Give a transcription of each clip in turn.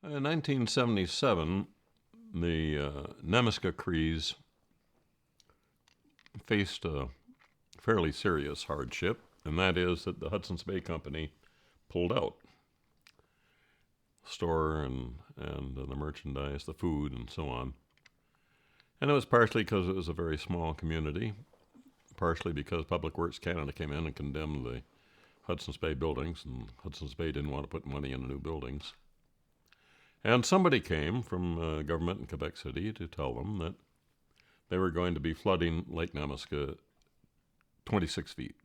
In 1977, the Nemaska Crees faced a fairly serious hardship, and that is that the Hudson's Bay Company pulled out. Store and the merchandise, the food, and so on. And it was partially because it was a very small community, partially because Public Works Canada came in and condemned the Hudson's Bay buildings, and Hudson's Bay didn't want to put money into new buildings. And somebody came from government in Quebec City to tell them that they were going to be flooding Lake Nemaska 26 feet.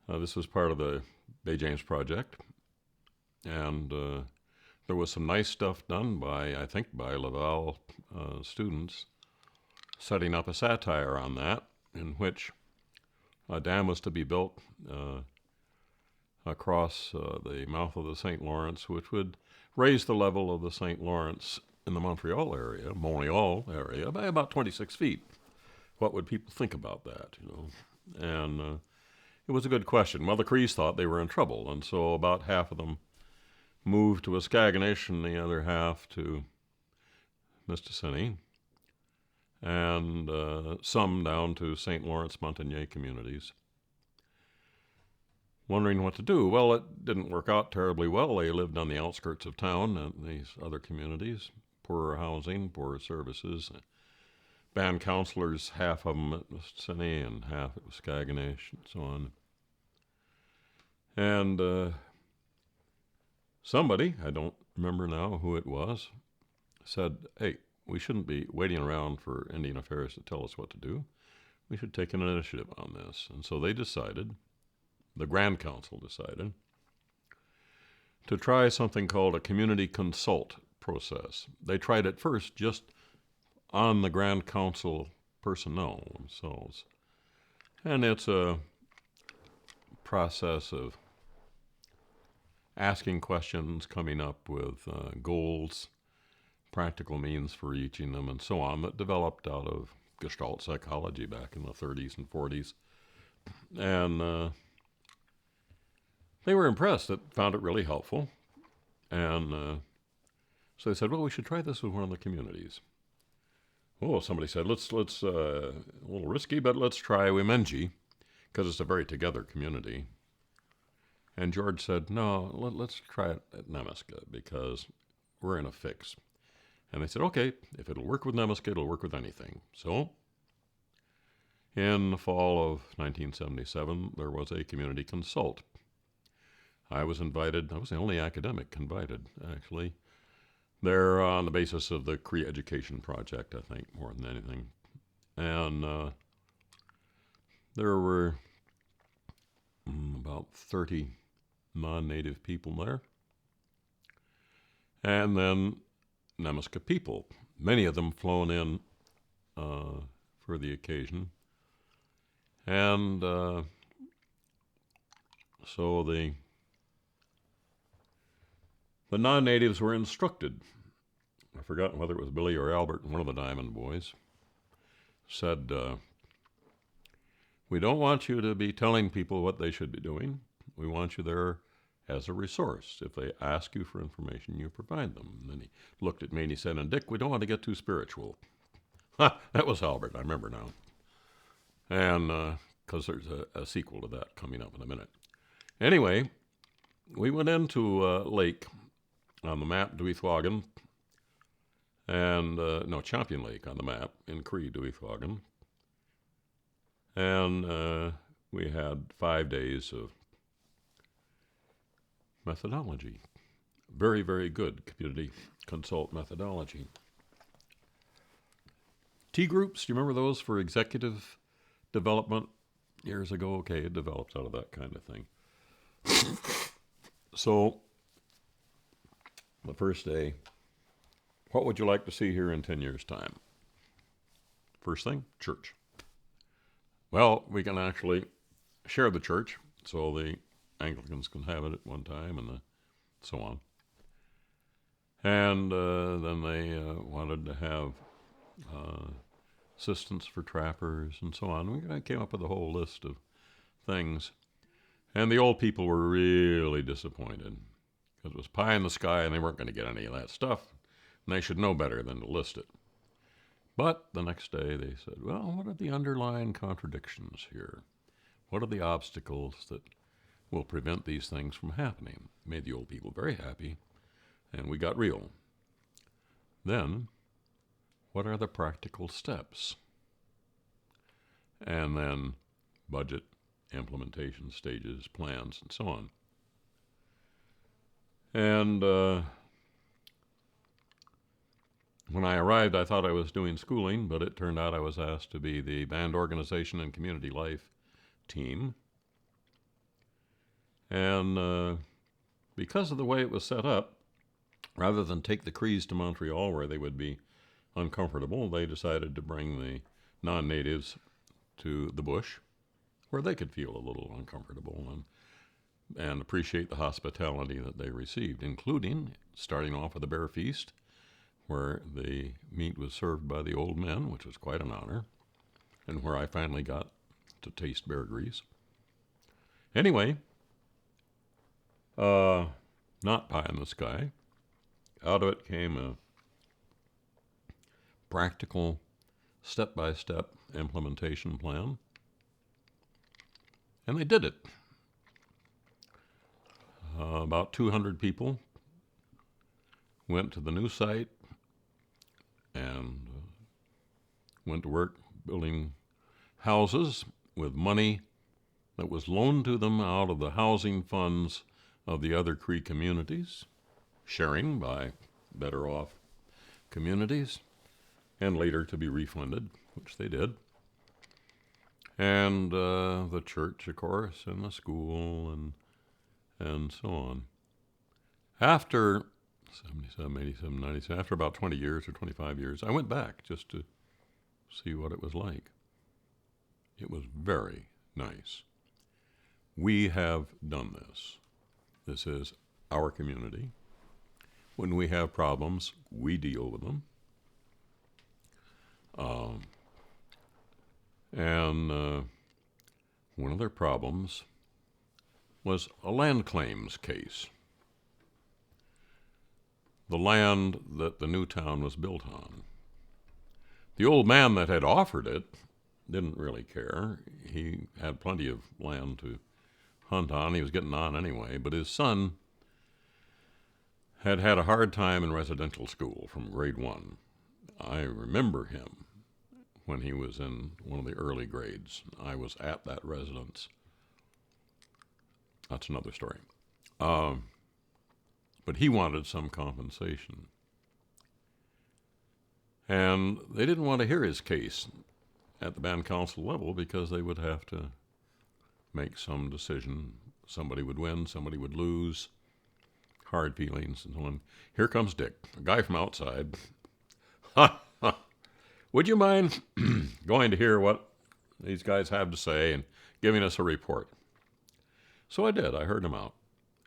This was part of the Bay James Project, and there was some nice stuff done by Laval students, setting up a satire on that, in which a dam was to be built across the mouth of the St. Lawrence, which would raise the level of the St. Lawrence in the Montreal area by about 26 feet. What would people think about that, And it was a good question. Well, the Crees thought they were in trouble, and so about half of them moved to Escagonish and the other half to Mistassini, and some down to St. Lawrence Montagnier communities. Wondering what to do. Well, it didn't work out terribly well. They lived on the outskirts of town and these other communities. Poorer housing, poorer services. Band counselors, half of them at Mistassini and half at Escagonish and so on. And somebody, I don't remember now who it was, said, hey, we shouldn't be waiting around for Indian Affairs to tell us what to do. We should take an initiative on this. And so they decided, the Grand Council decided, to try something called a community consult process. They tried it first just on the Grand Council personnel themselves. And it's a process of asking questions, coming up with goals, practical means for reaching them, and so on, that developed out of Gestalt psychology back in the 30s and 40s. And they were impressed, found it really helpful. And so they said, well, we should try this with one of the communities. Oh, somebody said, let's a little risky, but let's try Wimenji, because it's a very together community. And George said, no, let's try it at Nemaska, because we're in a fix. And they said, okay, if it'll work with Nemaska, it'll work with anything. So in the fall of 1977, there was a community consult. I was invited. I was the only academic invited, actually. There on the basis of the Cree Education Project, I think, more than anything. And there were about 30 non-native people there. And then Nemaska people, many of them flown in for the occasion. And so the non-natives were instructed. I've forgotten whether it was Billy or Albert, one of the Diamond Boys, said, we don't want you to be telling people what they should be doing. We want you there as a resource. If they ask you for information, you provide them. And then he looked at me and he said, and Dick, we don't want to get too spiritual. That was Albert, I remember now. And because there's a sequel to that coming up in a minute. Anyway, we went into Lake on the map, Duithwagan, and Champion Lake on the map in Cree, Duithwagan. And we had 5 days of methodology. Very, very good community consult methodology. T groups, do you remember those for executive development years ago? Okay, it developed out of that kind of thing. So, the first day, what would you like to see here in 10 years' time? First thing, church. Well, we can actually share the church. So the Anglicans can have it at one time, and so on. And then they wanted to have assistance for trappers and so on. We came up with a whole list of things. And the old people were really disappointed because it was pie in the sky and they weren't going to get any of that stuff. And they should know better than to list it. But the next day they said, well, what are the underlying contradictions here? What are the obstacles that will prevent these things from happening? Made the old people very happy, and we got real. Then, what are the practical steps? And then budget, implementation stages, plans, and so on. And when I arrived, I thought I was doing schooling, but it turned out I was asked to be the band organization and community life team. And because of the way it was set up, rather than take the Crees to Montreal where they would be uncomfortable, they decided to bring the non-natives to the bush where they could feel a little uncomfortable and appreciate the hospitality that they received, including starting off with a bear feast where the meat was served by the old men, which was quite an honor, and where I finally got to taste bear grease. Anyway, not pie in the sky. Out of it came a practical, step-by-step implementation plan. And they did it. About 200 people went to the new site and went to work building houses with money that was loaned to them out of the housing funds of the other Cree communities, sharing by better off communities, and later to be refunded, which they did. And the church, of course, and the school, and so on. After 77, 87, 97, after about 20 years or 25 years, I went back just to see what it was like. It was very nice. We have done this. This is our community. When we have problems, we deal with them. And one of their problems was a land claims case. The land that the new town was built on. The old man that had offered it didn't really care. He had plenty of land to hunt on. He was getting on anyway, but his son had had a hard time in residential school from grade 1. I remember him when he was in one of the early grades. I was at that residence. That's another story. But he wanted some compensation. And they didn't want to hear his case at the band council level because they would have to make some decision. Somebody would win, somebody would lose, hard feelings and so on. Here comes Dick, a guy from outside. Would you mind going to hear what these guys have to say and giving us a report? So I did. I heard him out,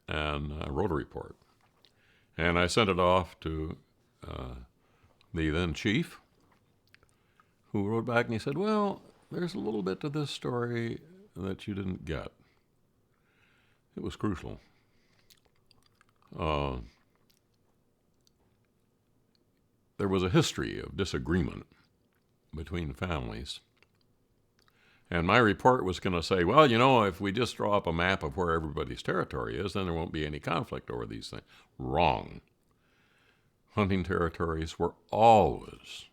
and I wrote a report. And I sent it off to the then chief, who wrote back and he said, well, there's a little bit to this story that you didn't get. It was crucial. There was a history of disagreement between families. And my report was going to say, well, you know, if we just draw up a map of where everybody's territory is, then there won't be any conflict over these things. Wrong. Hunting territories were always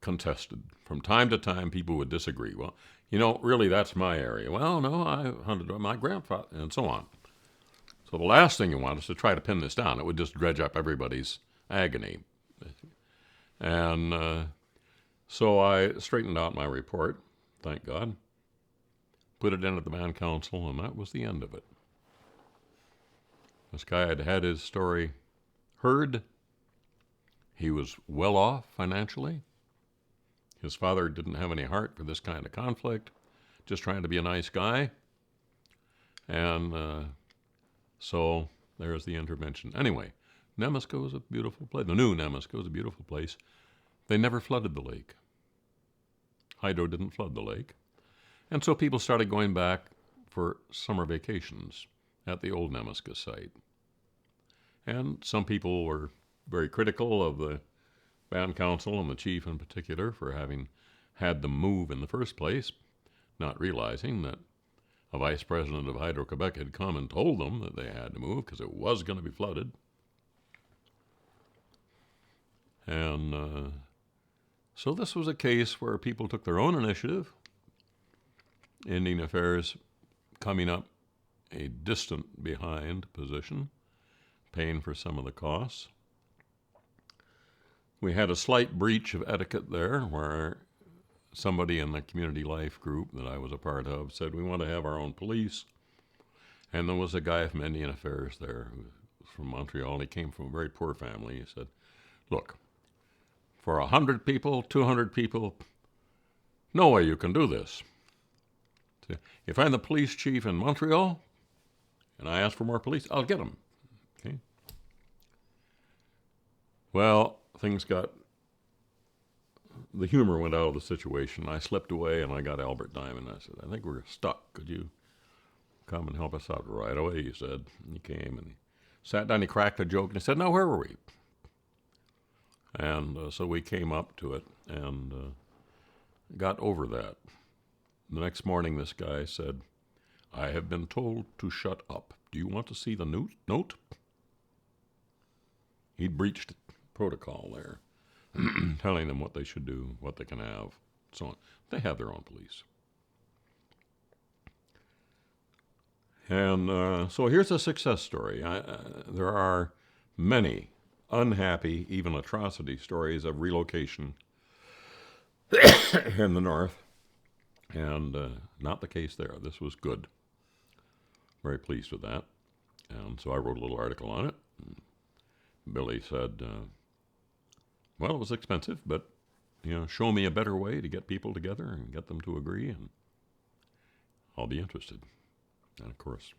contested. From time to time, people would disagree. Well, you know, really, that's my area. Well, no, I hunted with my grandfather, and so on. So the last thing you want is to try to pin this down. It would just dredge up everybody's agony. And so I straightened out my report, thank God, put it in at the band council, and that was the end of it. This guy had had his story heard. He was well off financially. His father didn't have any heart for this kind of conflict, just trying to be a nice guy. And so there's the intervention. Anyway, Nemasco is a beautiful place. The new Nemasco is a beautiful place. They never flooded the lake. Hydro didn't flood the lake. And so people started going back for summer vacations at the old Nemasco site. And some people were very critical of the band council and the chief in particular for having had them move in the first place, not realizing that a vice president of Hydro-Quebec had come and told them that they had to move because it was going to be flooded. And so this was a case where people took their own initiative, Indian Affairs coming up a distant behind position, paying for some of the costs. We had a slight breach of etiquette there where somebody in the community life group that I was a part of said, we want to have our own police. And there was a guy from Indian Affairs there who was from Montreal. He came from a very poor family. He said, look, for 100 people, 200 people, no way you can do this. If I'm the police chief in Montreal and I ask for more police, I'll get them. Okay. Well, the humor went out of the situation. I slipped away and I got Albert Diamond. I said, I think we're stuck. Could you come and help us out? Right away, he said. And he came and he sat down, he cracked a joke, and he said, now where were we? And so we came up to it and got over that. The next morning, this guy said, I have been told to shut up. Do you want to see the note? He'd breached protocol there, telling them what they should do, what they can have, so on. They have their own police. And so here's a success story. There are many unhappy, even atrocity stories of relocation in the north. And not the case there. This was good. Very pleased with that. And so I wrote a little article on it. Billy said, well, it was expensive, but, show me a better way to get people together and get them to agree, and I'll be interested. And, of course,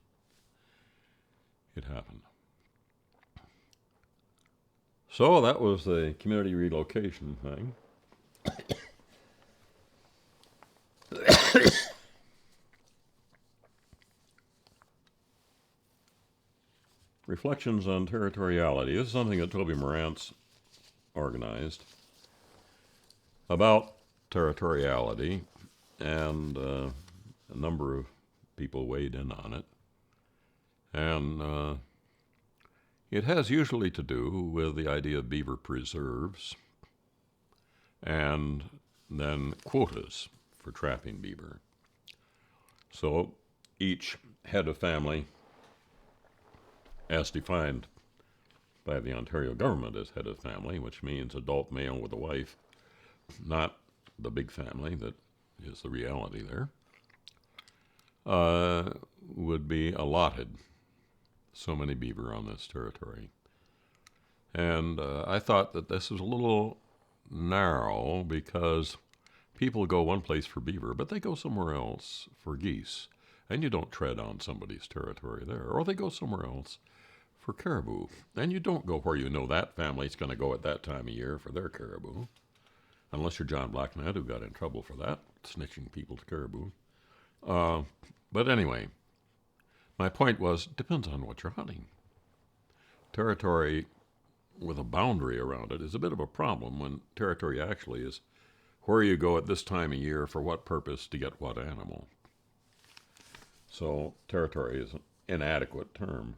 it happened. So that was the community relocation thing. Reflections on Territoriality. This is something that Toby Morantz organized about territoriality, and a number of people weighed in on it. And it has usually to do with the idea of beaver preserves and then quotas for trapping beaver. So each head of family, as defined by the Ontario government as head of family, which means adult male with a wife, not the big family that is the reality there, would be allotted so many beaver on this territory. And I thought that this was a little narrow because people go one place for beaver, but they go somewhere else for geese. And you don't tread on somebody's territory there. Or they go somewhere else for caribou. And you don't go where you know that family's going to go at that time of year for their caribou. Unless you're John Blacknett, who got in trouble for that, snitching people to caribou. But anyway, my point was, depends on what you're hunting. Territory with a boundary around it is a bit of a problem when territory actually is where you go at this time of year for what purpose to get what animal. So territory is an inadequate term.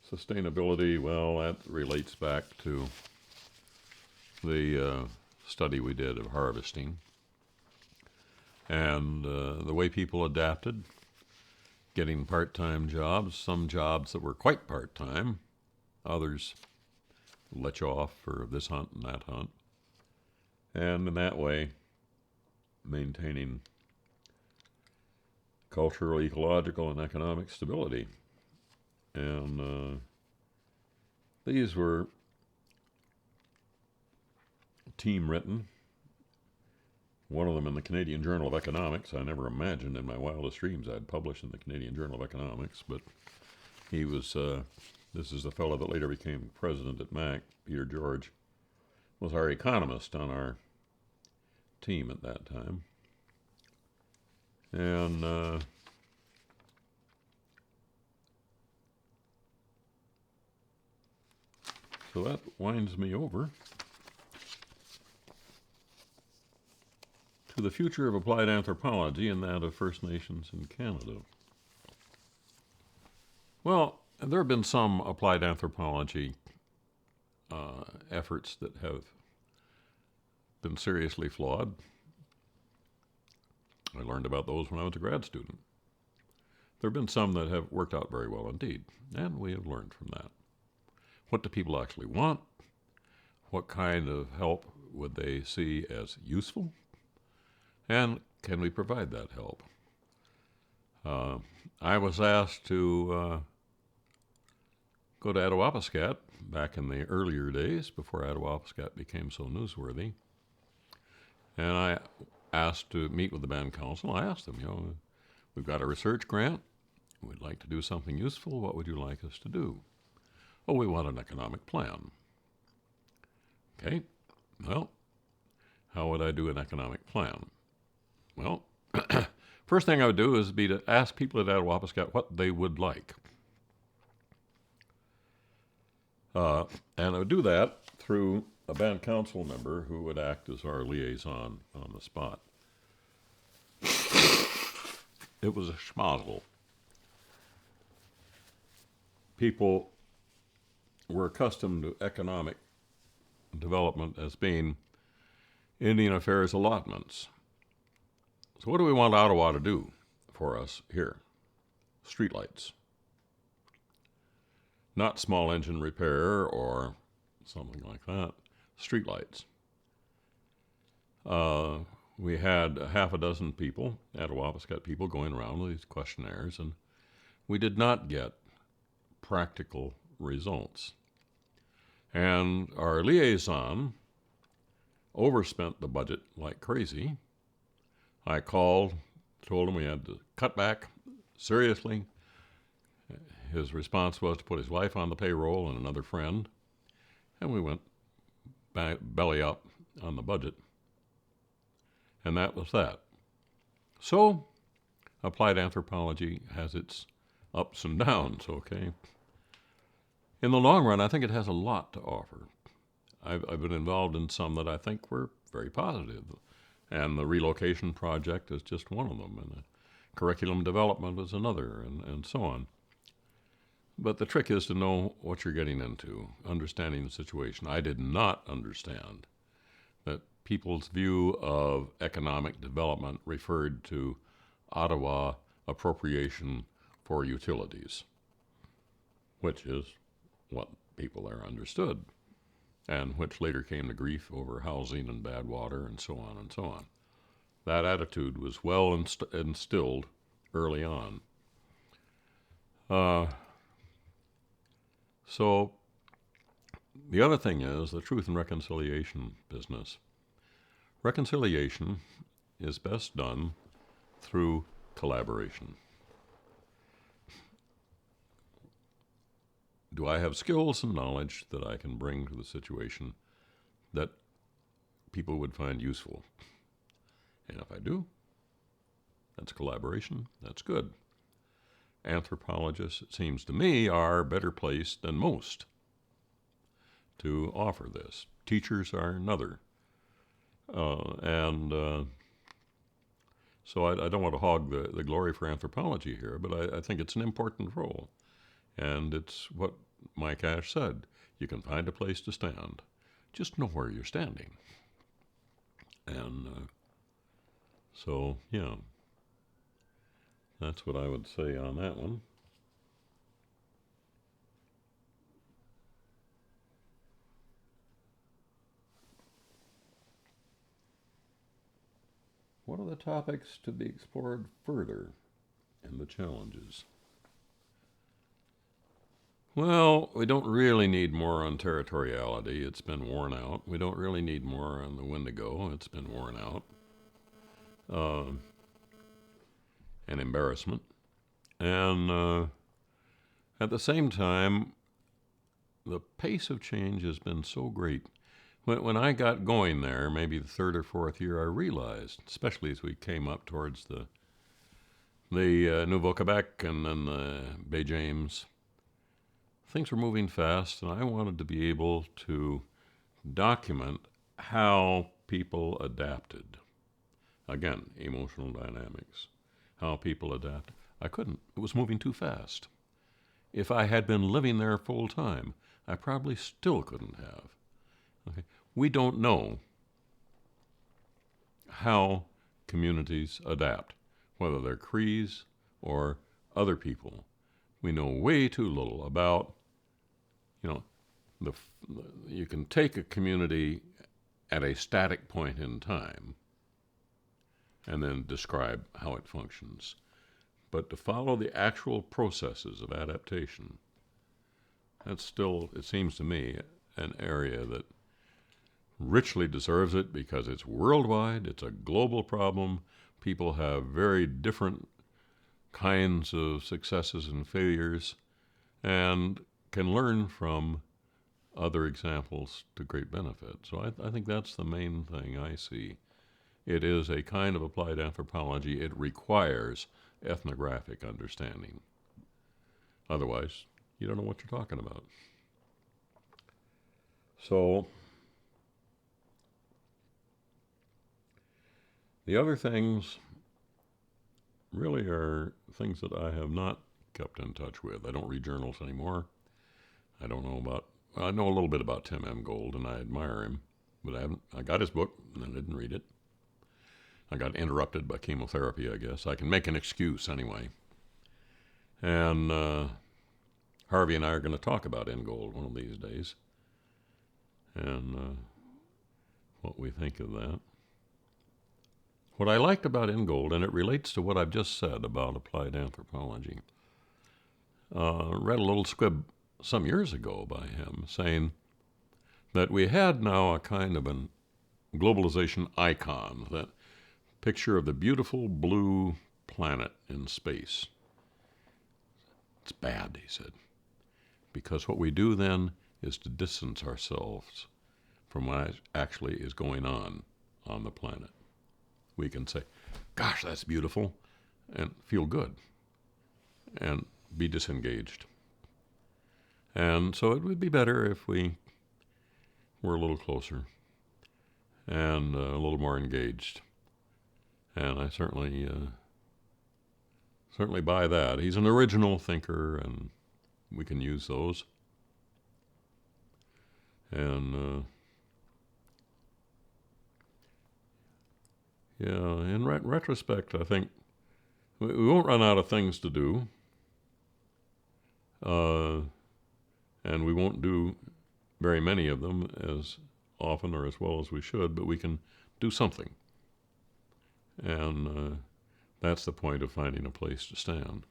Sustainability, well, that relates back to the study we did of harvesting and the way people adapted, getting part-time jobs, some jobs that were quite part-time, others let you off for this hunt and that hunt, and in that way maintaining cultural, ecological, and economic stability. And these were team written. One of them in the Canadian Journal of Economics. I never imagined in my wildest dreams I'd publish in the Canadian Journal of Economics, but he was, this is the fellow that later became president at Mac, Peter George, was our economist on our team at that time. And so that winds me over to the future of applied anthropology and that of First Nations in Canada. Well, there have been some applied anthropology efforts that have been seriously flawed. I learned about those when I was a grad student. There have been some that have worked out very well indeed, and we have learned from that. What do people actually want? What kind of help would they see as useful? And can we provide that help? I was asked to go to Attawapiskat back in the earlier days before Attawapiskat became so newsworthy. And I asked to meet with the band council. I asked them, we've got a research grant. We'd like to do something useful. What would you like us to do? Oh, we want an economic plan. Okay, well, how would I do an economic plan? Well, first thing I would do is be to ask people at Attawapiskat what they would like. And I would do that through a band council member who would act as our liaison on the spot. It was a schmozzle. People were accustomed to economic development as being Indian Affairs allotments. So what do we want Ottawa to do for us here? Streetlights. Not small engine repair or something like that. Streetlights. We had half a dozen people, Attawapiskat people, going around with these questionnaires, and we did not get practical results. And our liaison overspent the budget like crazy. I called, told him we had to cut back seriously. His response was to put his wife on the payroll and another friend, and we went belly up on the budget. And that was that. So, applied anthropology has its ups and downs, okay? In the long run, I think it has a lot to offer. I've been involved in some that I think were very positive. And the relocation project is just one of them, and the curriculum development is another, and so on. But the trick is to know what you're getting into, understanding the situation. I did not understand that people's view of economic development referred to Ottawa appropriation for utilities, which is what people there understood, and which later came to grief over housing and bad water and so on and so on. That attitude was well instilled early on. So the other thing is the truth and reconciliation business. Reconciliation is best done through collaboration. Do I have skills and knowledge that I can bring to the situation that people would find useful? And if I do, that's collaboration. That's good. Anthropologists, it seems to me, are better placed than most to offer this. Teachers are another. So I don't want to hog the glory for anthropology here, but I think it's an important role. And it's what Mike Ash said. You can find a place to stand. Just know where you're standing. And so, yeah, that's what I would say on that one. What are the topics to be explored further and the challenges? Well, we don't really need more on territoriality. It's been worn out. We don't really need more on the Wendigo. It's been worn out. Uh, and embarrassment. And at the same time, the pace of change has been so great. When I got going there, maybe the third or fourth year, I realized, especially as we came up towards the Nouveau-Quebec and then the Bay James, things were moving fast, and I wanted to be able to document how people adapted. Again, emotional dynamics, how people adapt. I couldn't. It was moving too fast. If I had been living there full time, I probably still couldn't have. Okay? We don't know how communities adapt, whether they're Crees or other people. We know way too little about, the you can take a community at a static point in time and then describe how it functions. But to follow the actual processes of adaptation, that's still, it seems to me, an area that richly deserves it because it's worldwide, it's a global problem. People have very different kinds of successes and failures and can learn from other examples to great benefit. So I think that's the main thing I see. It is a kind of applied anthropology. It requires ethnographic understanding. Otherwise, you don't know what you're talking about. So the other things really are things that I have not kept in touch with. I don't read journals anymore. I don't know about, I know a little bit about Tim M. Gold, and I admire him, but I got his book, and I didn't read it. I got interrupted by chemotherapy, I guess. I can make an excuse anyway. And Harvey and I are going to talk about Ingold one of these days, and what we think of that. What I liked about Ingold, and it relates to what I've just said about applied anthropology, read a little squib some years ago by him saying that we had now a kind of an globalization icon, that picture of the beautiful blue planet in space. It's bad, he said, because what we do then is to distance ourselves from what actually is going on the planet. We can say, gosh, that's beautiful, and feel good, and be disengaged. And so it would be better if we were a little closer and a little more engaged. And I certainly buy that. He's an original thinker, and we can use those. And in retrospect, I think we won't run out of things to do, and we won't do very many of them as often or as well as we should, but we can do something. And that's the point of finding a place to stand.